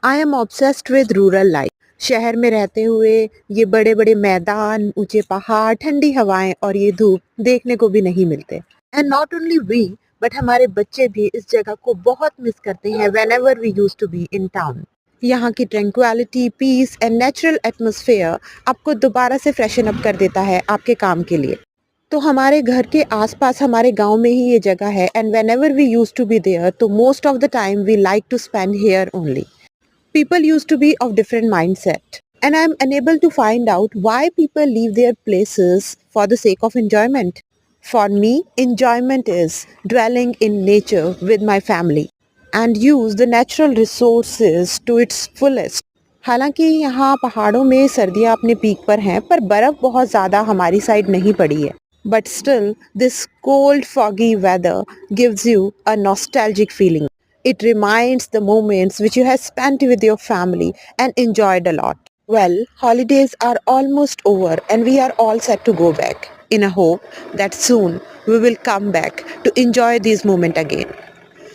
I am obsessed with rural life. शहर में रहते हुए ये बड़े-बड़े मैदान, ऊँचे पहाड़, ठंडी हवाएँ और ये धूप देखने को भी नहीं मिलते। And not only we but हमारे बच्चे भी इस जगह को बहुत मिस करते हैं whenever we used to be in town. यहाँ की tranquility, peace and natural atmosphere आपको दोबारा से फ्रेशन अप कर देता है आपके काम के लिए। तो हमारे घर के आसपास हमारे गांव में ही ये जगह है and whenever we used to be there तो most of the time we like to spend here only. People used to be of different mindset, and I'm unable to find out why people leave their places for the sake of enjoyment. For me, enjoyment is dwelling in nature with my family and use the natural resources to its fullest. हालांकि यहाँ पहाड़ों में सर्दियाँ अपने peak पर हैं पर बर्फ़ बहुत ज़्यादा हमारी साइड नहीं पड़ी है. But still, this cold, foggy weather gives you a nostalgic feeling. It reminds the moments which you have spent with your family and enjoyed a lot. Well, holidays are almost over and we are all set to go back in a hope that soon we will come back to enjoy these moments again.